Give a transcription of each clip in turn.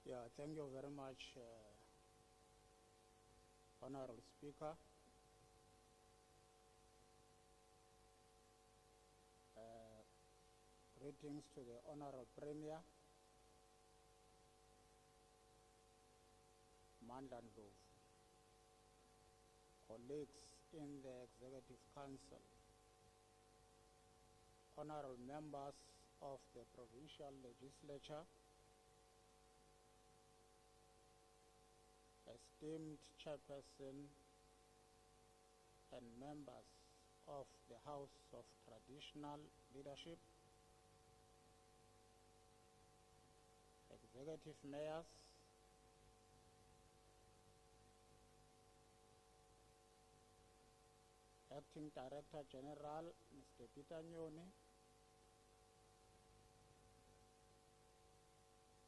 Yeah, thank you very much, Honorable Speaker. Greetings to the Honorable Premier, Mandandov, colleagues in the Executive Council, honorable members of the Provincial Legislature, esteemed chairperson and members of the House of Traditional Leadership, executive mayors, Acting Director General, Mr. Peter Nyoni,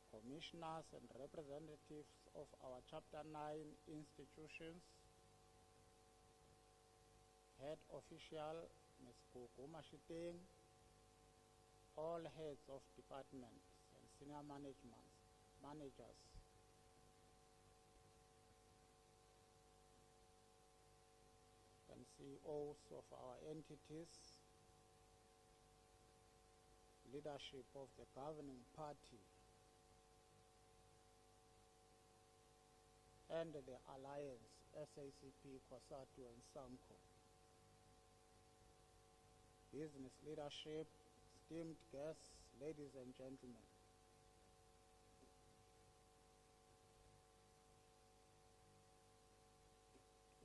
commissioners and representatives of our Chapter 9 institutions, head official, Ms. Kuku Mashiting, all heads of departments and senior managers, and CEOs of our entities, leadership of the governing party, and the alliance, SACP, COSATU, and SAMCO. Business leadership, esteemed guests, ladies and gentlemen.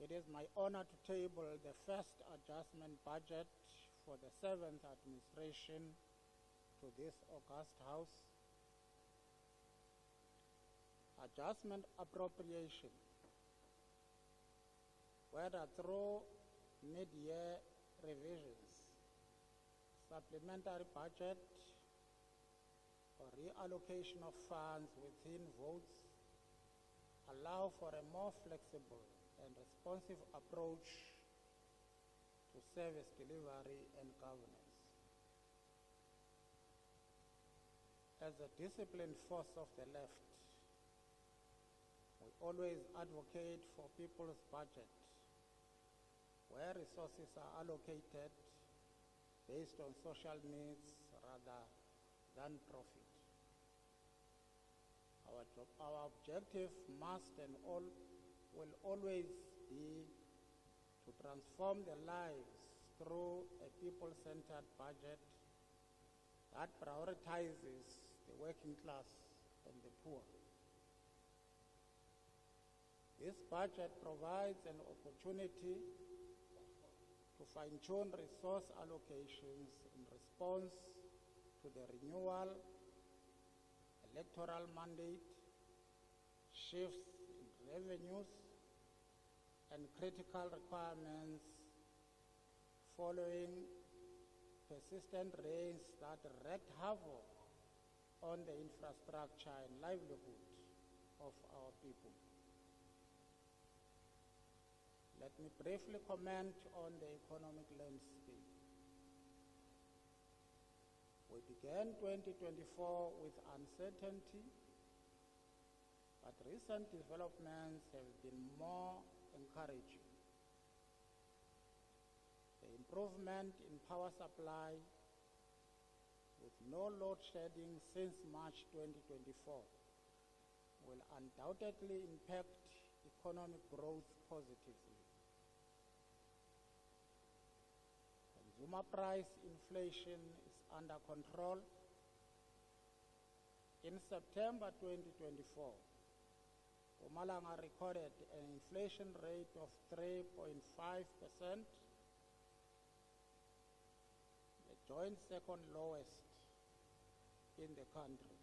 It is my honor to table the first adjustment budget for the 7th administration to this august House. Adjustment appropriation, whether through mid-year revisions, supplementary budget, or reallocation of funds within votes, allow for a more flexible and responsive approach to service delivery and governance. As a disciplined force of the left, we always advocate for people's budget, where resources are allocated based on social needs rather than profit. Our objective must and will always be to transform the lives through a people-centered budget that prioritizes the working class and the poor. This budget provides an opportunity to fine-tune resource allocations in response to the renewal, electoral mandate, shifts in revenues, and critical requirements following persistent rains that wreaked havoc on the infrastructure and livelihood of our people. Let me briefly comment on the economic landscape. We began 2024 with uncertainty, but recent developments have been more encouraging. The improvement in power supply, with no load shedding since March 2024, will undoubtedly impact economic growth positively. Consumer price inflation is under control. In September 2024, Mpumalanga recorded an inflation rate of 3.5%, the joint second lowest in the country.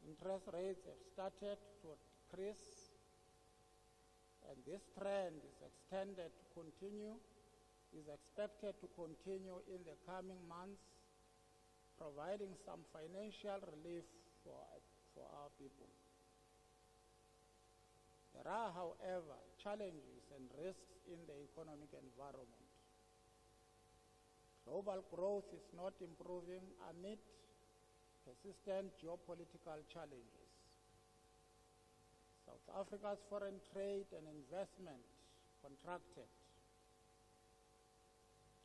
Interest rates have started to decrease, and this trend is expected to continue in the coming months, providing some financial relief for our people. There are, however, challenges and risks in the economic environment. Global growth is not improving amid persistent geopolitical challenges. South Africa's foreign trade and investment contracted,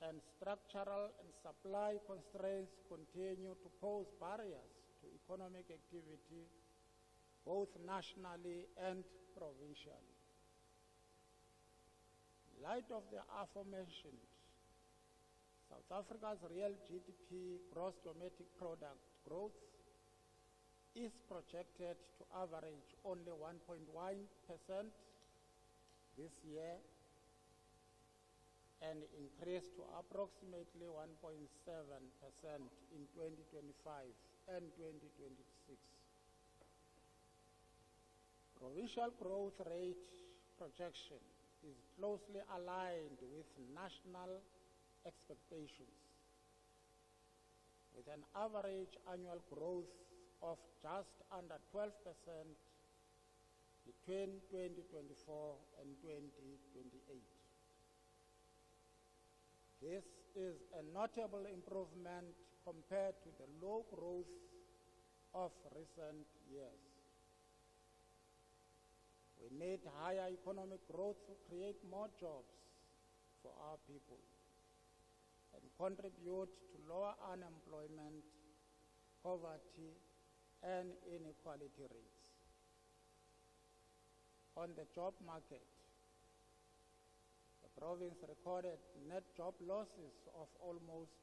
and structural and supply constraints continue to pose barriers to economic activity, both nationally and provincially. In light of the aforementioned, South Africa's real GDP, gross domestic product growth, is projected to average only 1.1% this year and increase to approximately 1.7% in 2025 and 2026. Provincial growth rate projection is closely aligned with national expectations, with an average annual growth of just under 12% between 2024 and 2028. This is a notable improvement compared to the low growth of recent years. We need higher economic growth to create more jobs for our people and contribute to lower unemployment, poverty, and inequality rates. On the job market, the province recorded net job losses of almost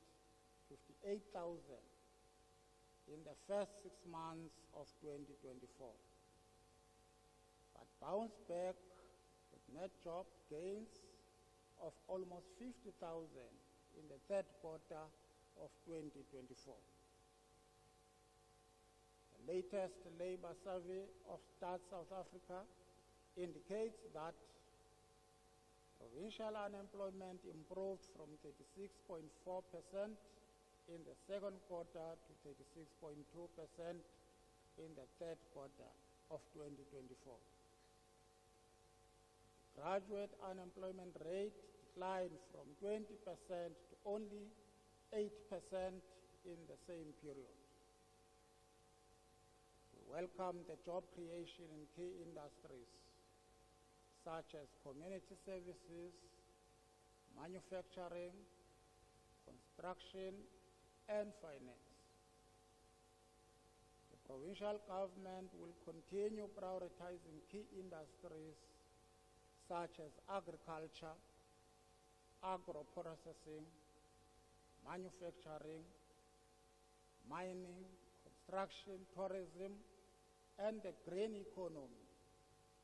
58,000 in the first 6 months of 2024, but bounced back with net job gains of almost 50,000 in the third quarter of 2024. The latest labor survey of Start South Africa indicates that provincial unemployment improved from 36.4% in the second quarter to 36.2% in the third quarter of 2024. The graduate unemployment rate declined from 20% to only 8% in the same period. We welcome the job creation in key industries such as community services, manufacturing, construction, and finance. The provincial government will continue prioritizing key industries such as agriculture, agro-processing, manufacturing, mining, construction, tourism, and the green economy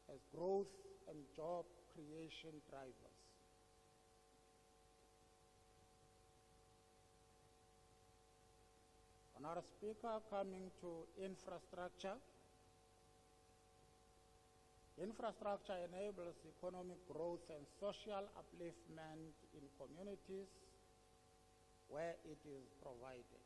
as growth and job creation drivers. Honourable Speaker, coming to infrastructure. Infrastructure enables economic growth and social upliftment in communities where it is provided.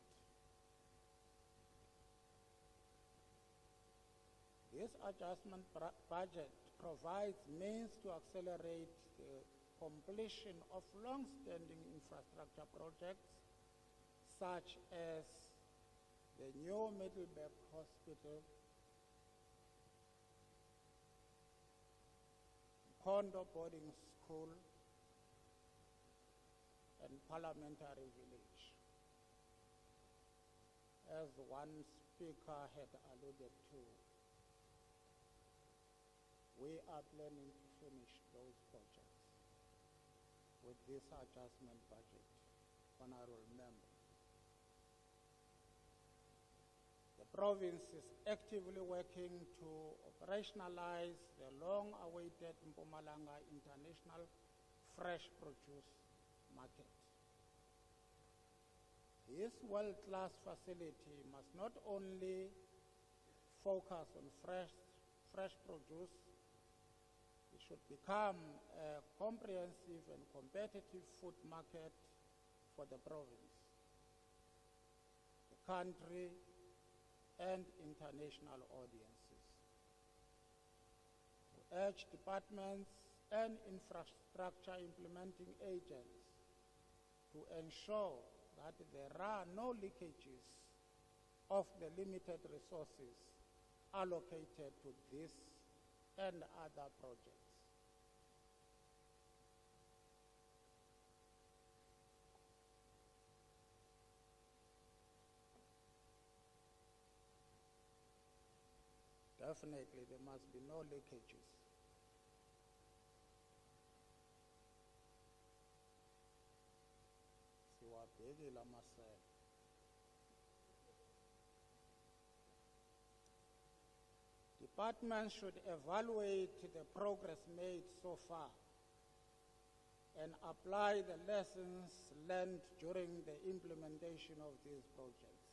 This adjustment budget provides means to accelerate the completion of long-standing infrastructure projects such as the new Middleburg Hospital, Kondo Boarding School, and Parliamentary Village. As one speaker had alluded to, we are planning to finish those projects with this adjustment budget, honorable members. The province is actively working to operationalize the long-awaited Mpumalanga International Fresh Produce Market. This world-class facility must not only focus on fresh produce, it should become a comprehensive and competitive food market for the province, the country, and international audiences. We urge departments and infrastructure implementing agents to ensure that there are no leakages of the limited resources allocated to this and other projects. Definitely, there must be no leakages. Siwabhekile amasebe. Departments should evaluate the progress made so far and apply the lessons learned during the implementation of these projects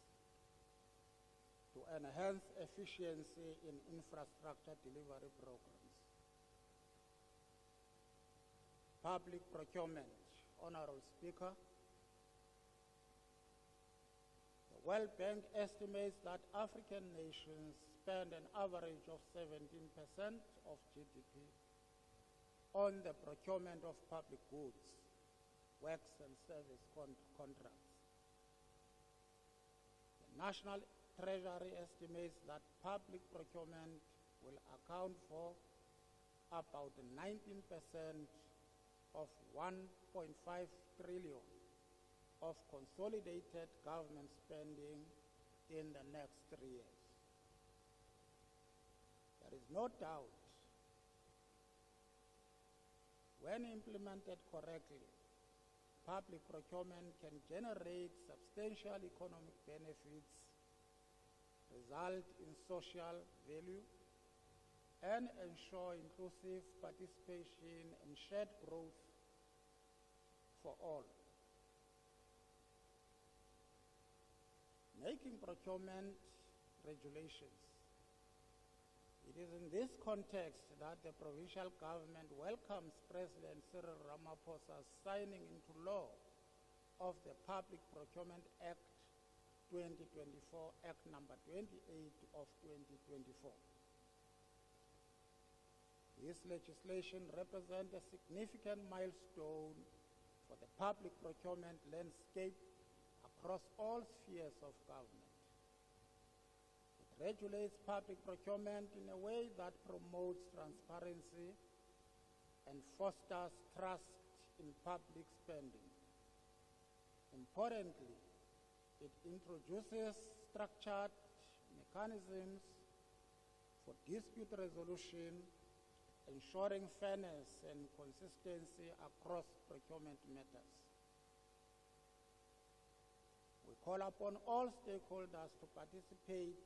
to enhance efficiency in infrastructure delivery programs. Public procurement, Honorable Speaker. The World Bank estimates that African nations spend an average of 17% of GDP on the procurement of public goods, works and service contracts. The National Treasury estimates that public procurement will account for about 19% of 1.5 trillion of consolidated government spending in the next 3 years. There is no doubt, when implemented correctly, public procurement can generate substantial economic benefits, result in social value, and ensure inclusive participation and shared growth for all. Making procurement regulations. It is in this context that the provincial government welcomes President Cyril Ramaphosa's signing into law of the Public Procurement Act 2024, Act number 28 of 2024. This legislation represents a significant milestone for the public procurement landscape across all spheres of government. It regulates public procurement in a way that promotes transparency and fosters trust in public spending. Importantly, it introduces structured mechanisms for dispute resolution, ensuring fairness and consistency across procurement matters. We call upon all stakeholders to participate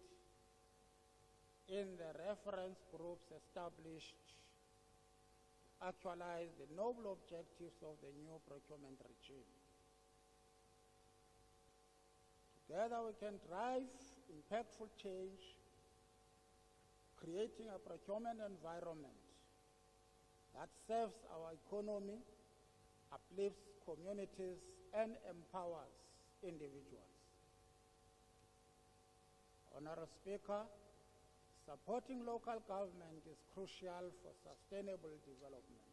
in the reference groups established to actualize the noble objectives of the new procurement regime. Together we can drive impactful change, creating a procurement environment that serves our economy, uplifts communities, and empowers individuals. Honorable Speaker, supporting local government is crucial for sustainable development.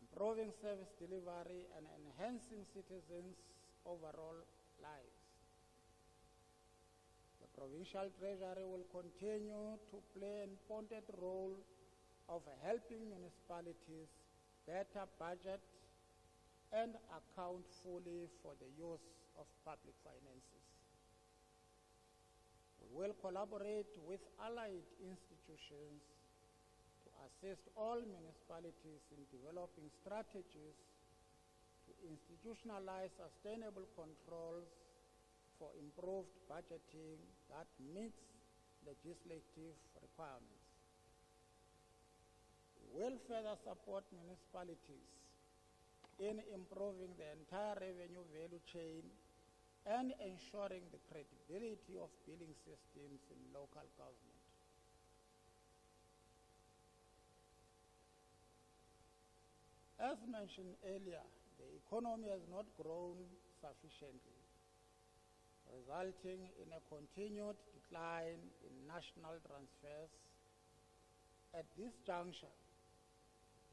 Improving service delivery and enhancing citizens' overall lives. The Provincial Treasury will continue to play an important role of helping municipalities better budget and account fully for the use of public finances. We will collaborate with allied institutions to assist all municipalities in developing strategies to institutionalize sustainable controls for improved budgeting that meets legislative requirements. We will further support municipalities in improving the entire revenue value chain and ensuring the credibility of billing systems in local government. As mentioned earlier, the economy has not grown sufficiently, resulting in a continued decline in national transfers. At this juncture,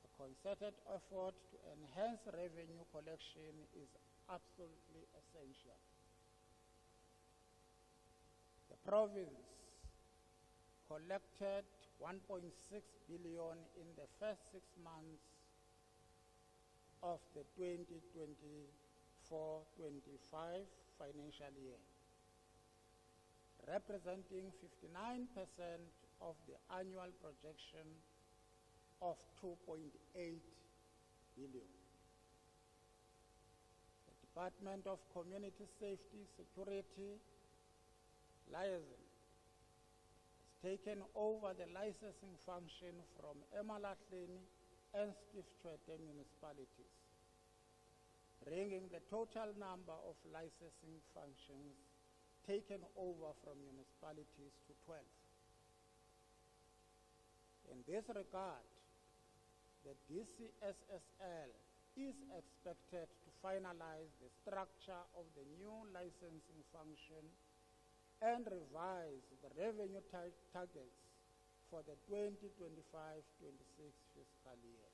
a concerted effort to enhance revenue collection is absolutely essential. province collected 1.6 billion in the first 6 months of the 2024-25 financial year, representing 59% of the annual projection of 2.8 billion. The Department of Community Safety, Security, Liaison has taken over the licensing function from Emalahleni and Stiftshwete municipalities, bringing the total number of licensing functions taken over from municipalities to 12. In this regard, the DCSSL is expected to finalize the structure of the new licensing function and revise the revenue targets for the 2025-26 fiscal year.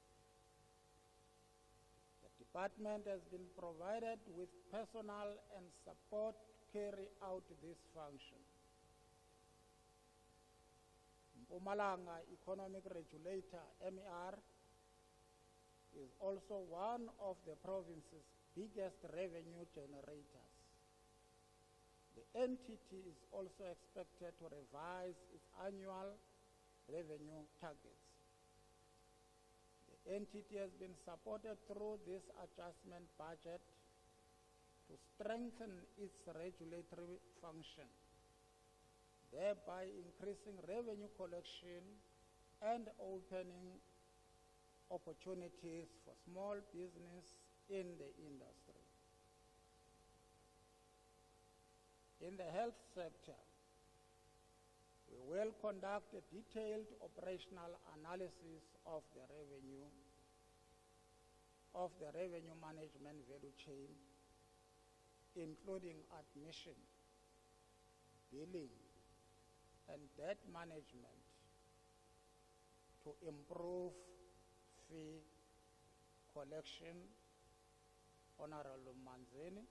The department has been provided with personnel and support to carry out this function. Mpumalanga Economic Regulator, MER, is also one of the province's biggest revenue generators. The entity is also expected to revise its annual revenue targets. The entity has been supported through this adjustment budget to strengthen its regulatory function, thereby increasing revenue collection and opening opportunities for small business in the industry. In the health sector, we will conduct a detailed operational analysis of the revenue management value chain, including admission, billing, and debt management, to improve fee collection. Honorable Manzini,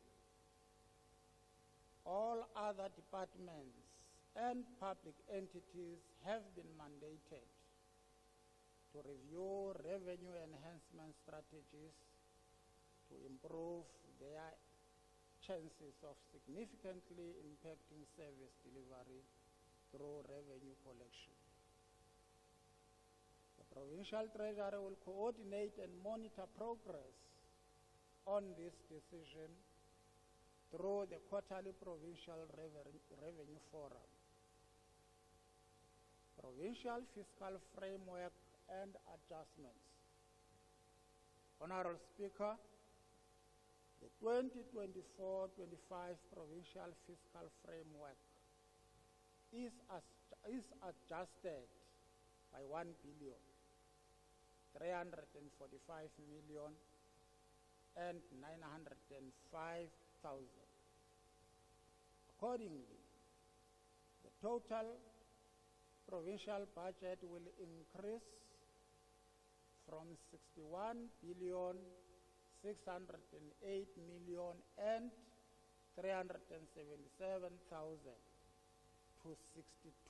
all other departments and public entities have been mandated to review revenue enhancement strategies to improve their chances of significantly impacting service delivery through revenue collection. The Provincial Treasury will coordinate and monitor progress on this decision through the quarterly Provincial Revenue Forum, Provincial Fiscal Framework and Adjustments. Honorable Speaker, the 2024-25 Provincial Fiscal Framework is adjusted by 1,345,905,000. Accordingly, the total provincial budget will increase from 61,608,377,000 to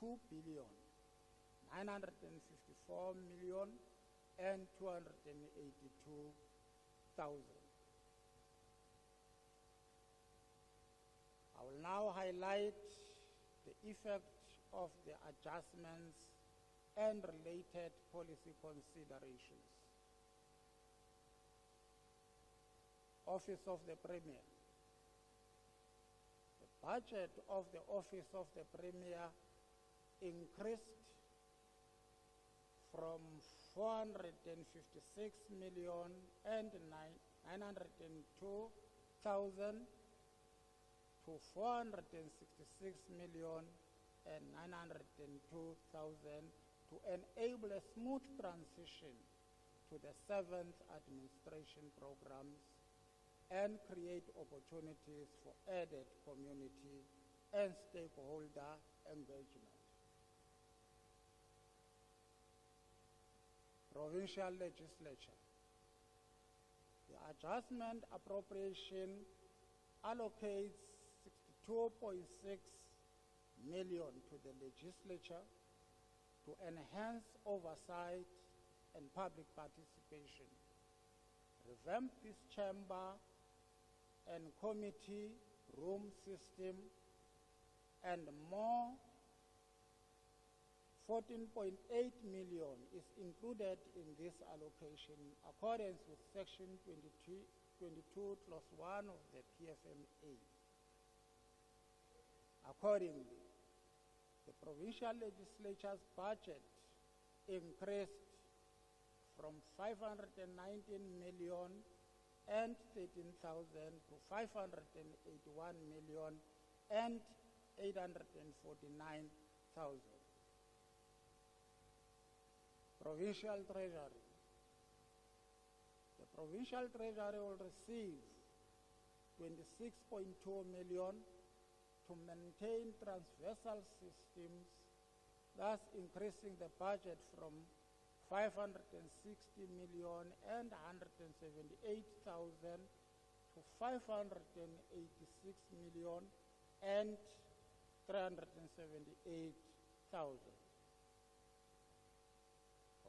62,954,282,000. I will now highlight the effect of the adjustments and related policy considerations. Office of the Premier. The budget of the Office of the Premier increased from 456,902,000 to 466,902,000 to enable a smooth transition to the 7th administration programs and create opportunities for added community and stakeholder engagement. Provincial Legislature. The adjustment appropriation allocates 62.6 million to the legislature to enhance oversight and public participation, revamp this chamber and committee room system, and more. 14.8 million is included in this allocation in accordance with Section 22 Clause 1 of the PFMA. Accordingly, the provincial legislature's budget increased from 519 million and 13,000 to 581 million and 849,000. Provincial Treasury. The Provincial Treasury will receive 26.2 million to maintain transversal systems, thus increasing the budget from 560 million and 178,000 to 586 million and 378,000.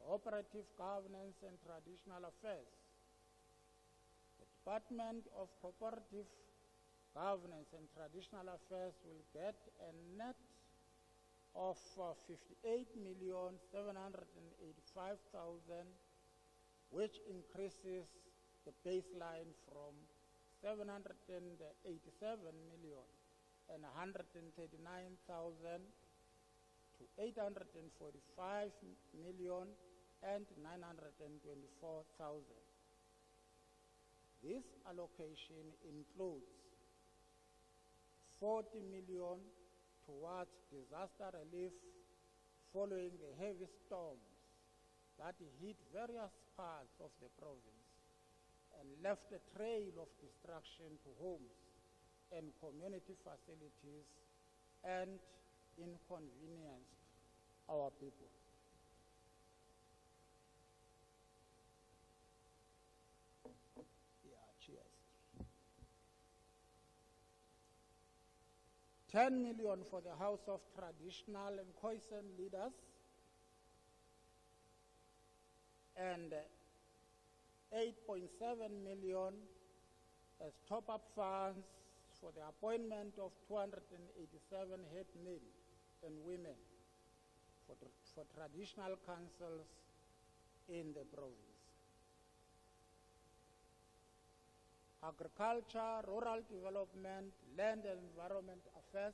Cooperative Governance and Traditional Affairs. The Department of Cooperative Governance and Traditional Affairs will get a net of 58,785,000, which increases the baseline from 787 million and 139,000 to 845 million and 924,000. This allocation includes 40 million towards disaster relief following the heavy storms that hit various parts of the province and left a trail of destruction to homes and community facilities and inconvenienced our people. Cheers. 10 million for the House of Traditional and Khoisan Leaders, and 8.7 million as top-up funds for the appointment of 287 head men and women for traditional councils in the province. Agriculture, Rural Development, Land and Environment Affairs.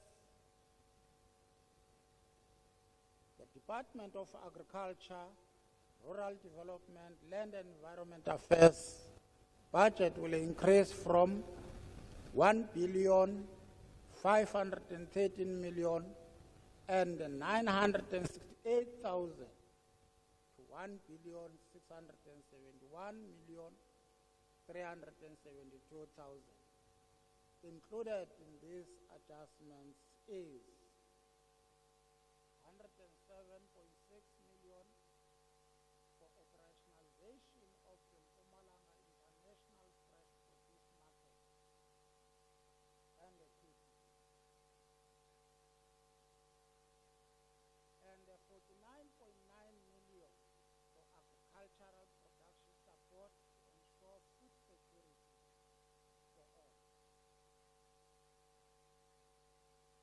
The Department of Agriculture, Rural Development, Land and Environment Affairs budget will increase from 1,513,000,000 and 968,000 to 1,671,372,000. Included in these adjustments is 107.6 million for operationalization of the Mpumalanga International Fresh Produce Market and equipment, and 49.9 million for agricultural production support to ensure food security for all.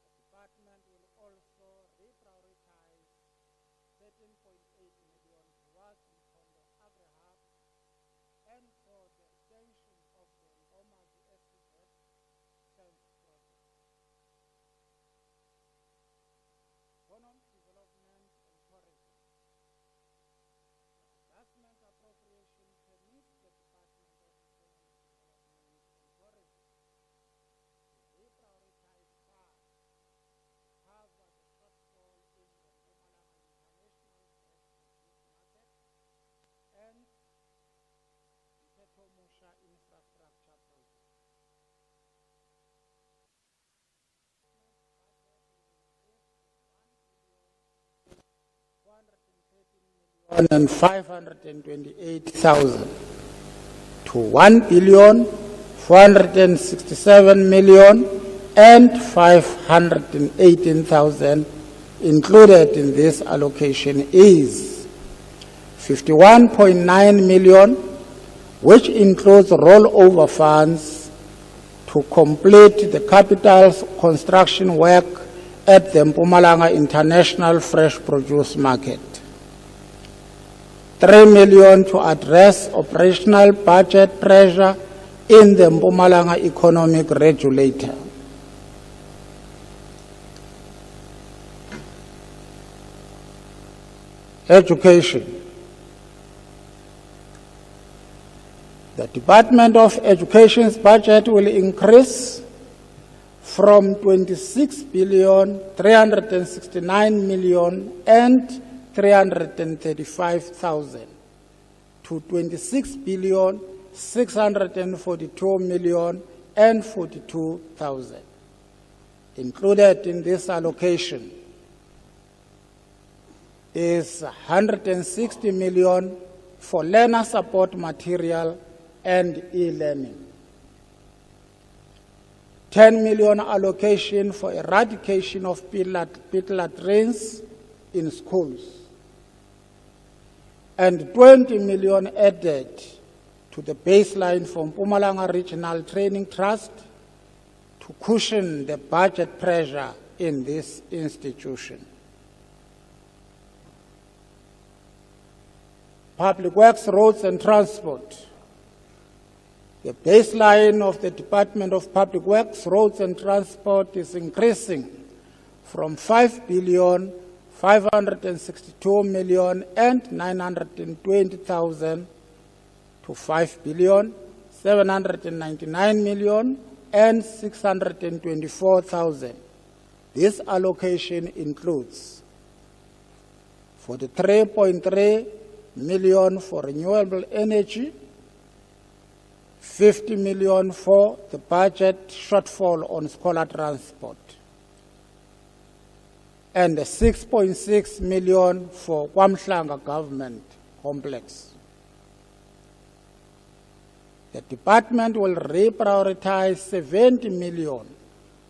The department will also reprioritize 13.8 million towards Mpondo Agri-Hub and for the extension of the Ngomazi SZ Fence project. Economic Development and Tourism. The adjustment appropriation permits the Department of Economic Development and Tourism to reprioritize funds to cover the shortfall in the Mpumalanga International Fresh Produce Market and Musha Infrastructure Project. And 528,000 to 1,467,000,000 and 518,000 included in this allocation is 51.9 million, which includes rollover funds to complete the capital construction work at the Mpumalanga International Fresh Produce Market. 3 million to address operational budget pressure in the Mpumalanga Economic Regulator. Education. The Department of Education's budget will increase from 26,369,335,000 to 26,642,042,000. Included in this allocation is 160 million for learner support material and e-learning. 10 million allocation for eradication of pit latrines in schools. And 20 million added to the baseline from Mpumalanga Regional Training Trust to cushion the budget pressure in this institution. Public Works, Roads and Transport. The baseline of the Department of Public Works, Roads and Transport is increasing from 5,562,920,000 to 5,799,624,000. This allocation includes 43.3 million for renewable energy, 50 million for the budget shortfall on scholar transport, and 6.6 million for KwaMhlanga Government Complex. The department will reprioritize 70 million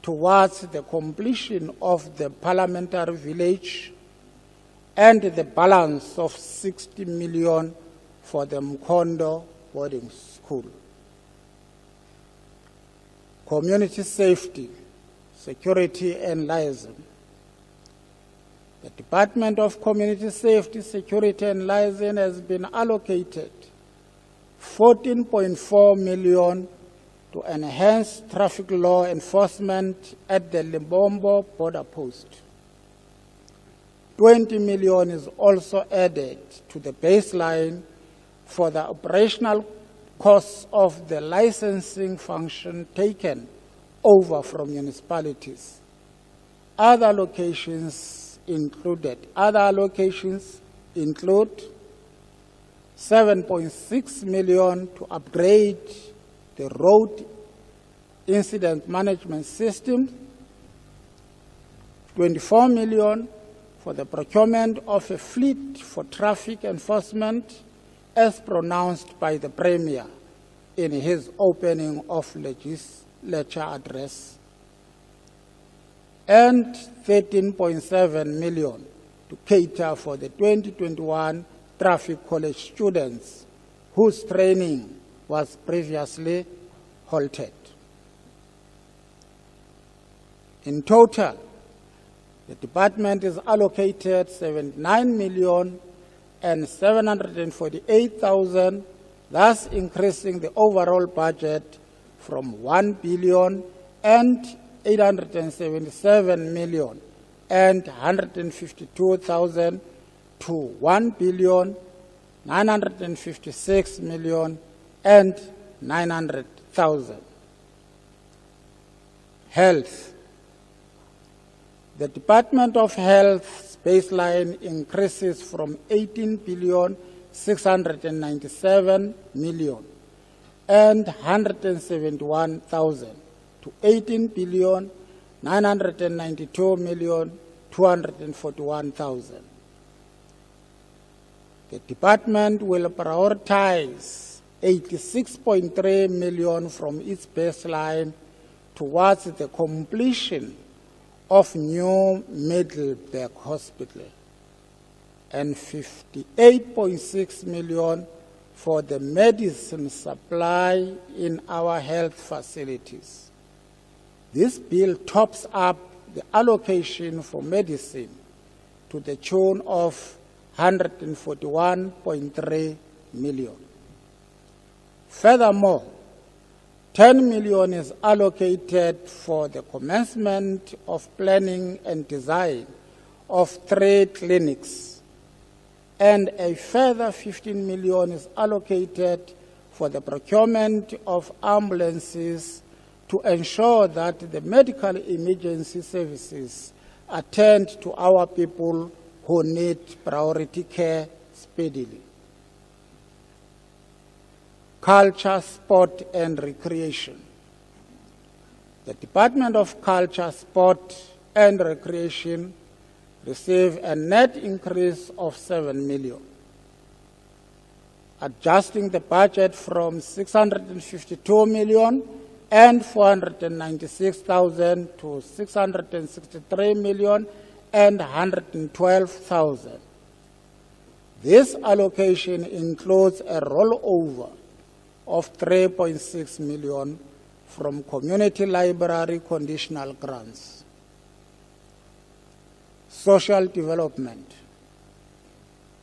towards the completion of the parliamentary village and the balance of 60 million for the Mkondo boarding school. Community safety, security and liaison. The Department of Community Safety, Security and Liaison has been allocated 14.4 million to enhance traffic law enforcement at the Lebombo border post. 20 million is also added to the baseline for the operational costs of the licensing function taken over from municipalities. Other allocations include 7.6 million to upgrade the road incident management system, 24 million for the procurement of a fleet for traffic enforcement as pronounced by the Premier in his opening of legislature address, and 13.7 million to cater for the 2021 traffic college students whose training was previously halted. In total, the department is allocated 79,748,000, thus increasing the overall budget from 1,877,152,000 to 1,956,900,000. Health. The Department of Health's baseline increases from 18,697,000,000 and 171,000 to 18,992,241,000. The department will prioritize 86.3 million from its baseline towards the completion of new Middelburg Hospital and 58.6 million for the medicine supply in our health facilities. This bill tops up the allocation for medicine to the tune of 141.3 million. Furthermore, 10 million is allocated for the commencement of planning and design of 3 clinics, and a further 15 million is allocated for the procurement of ambulances to ensure that the medical emergency services attend to our people who need priority care speedily. Culture, Sport and Recreation. The Department of Culture, Sport and Recreation received a net increase of 7 million. Adjusting the budget from 652 million and 496,000 to 663 million and 112,000. This allocation includes a rollover of 3.6 million from community library conditional grants. Social development.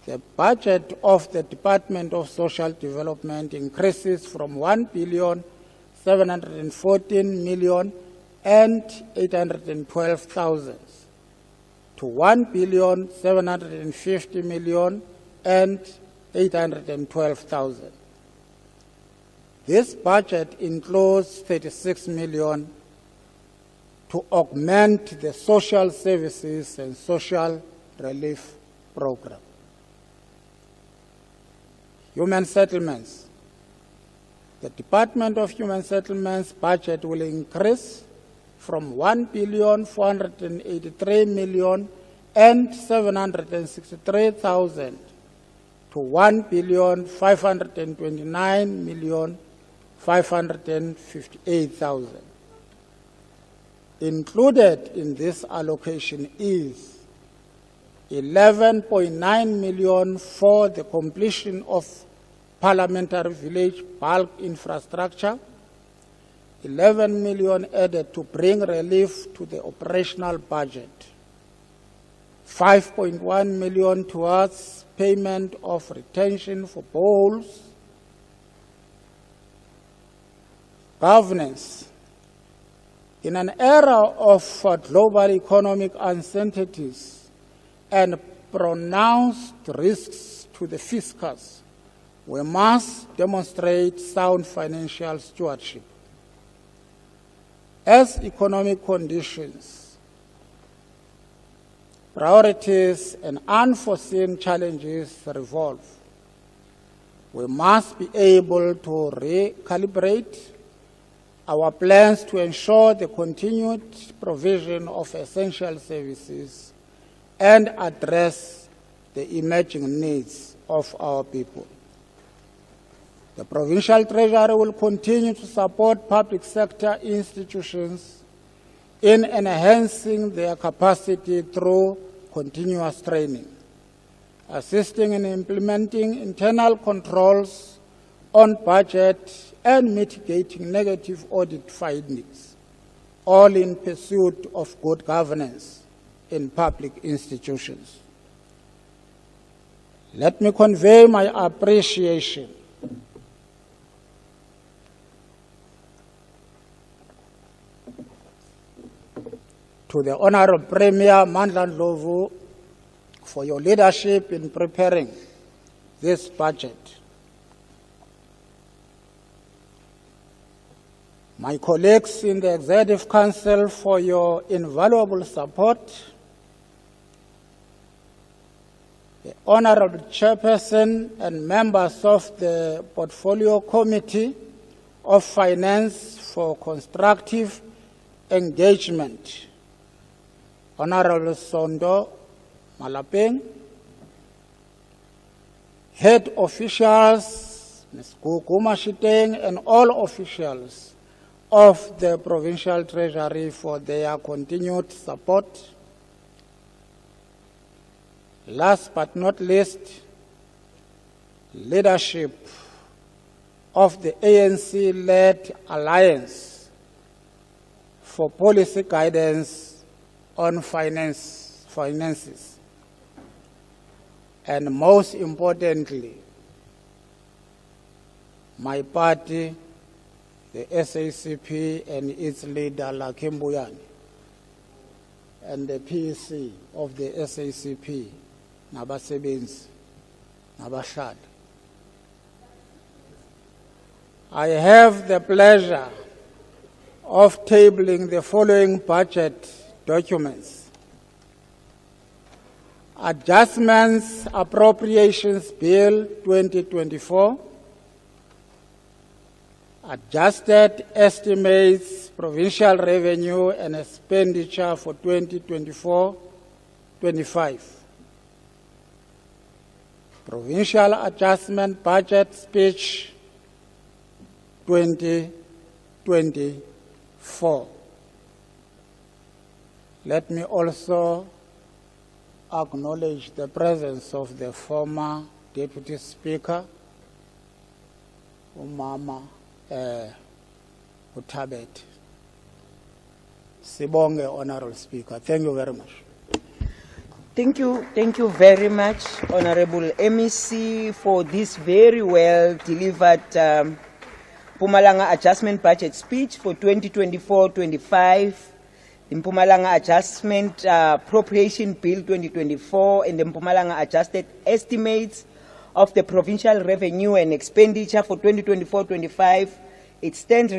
The budget of the Department of Social Development increases from 1,714 million and 812,000 to 1,750 million and 812,000. This budget includes 36 million to augment the social services and social relief program. Human settlements. The Department of Human Settlements budget will increase from 1,483 million and 763,000 to 1,529 million 558,000. Included in this allocation is 11.9 million for the completion of Parliamentary Village bulk infrastructure, 11 million added to bring relief to the operational budget, 5.1 million towards payment of retention for bowls. Governance. In an era of global economic uncertainties and pronounced risks to the fiscus, we must demonstrate sound financial stewardship. As economic conditions, priorities, and unforeseen challenges revolve, we must be able to recalibrate our plans to ensure the continued provision of essential services and address the emerging needs of our people. The Provincial Treasury will continue to support public sector institutions in enhancing their capacity through continuous training, assisting in implementing internal controls on budget and mitigating negative audit findings, all in pursuit of good governance in public institutions. Let me convey my appreciation to the Honorable Premier Mandla Ndlovu for your leadership in preparing this budget. My colleagues in the Executive Council for your invaluable support, the Honorable Chairperson and members of the Portfolio Committee of Finance for constructive engagement, Honorable Sondo Malapeng, head officials, Ms. Gugu Mashiteng, and all officials of the Provincial Treasury for their continued support. Last but not least, leadership of the ANC-led Alliance for Policy Guidance on Finances. And most importantly, my party, the SACP, and its leader, Lucky Mbuyane, and the PEC of the SACP, Nabasebenzi, Nabashad. I have the pleasure of tabling the following budget documents. Adjustments Appropriations Bill 2024, Adjusted Estimates Provincial Revenue and Expenditure for 2024-25, Provincial Adjustment Budget Speech 2024. Let me also acknowledge the presence of the former Deputy Speaker, Umama Utabet. Sibonge, Honorable Speaker. Thank you very much. Thank you very much, Honorable MEC, for this very well delivered Mpumalanga Adjustment Budget Speech for 2024-25, the Mpumalanga Adjustment Appropriation Bill 2024, and the Mpumalanga Adjusted Estimates of the Provincial Revenue and Expenditure for 2024-25. It stands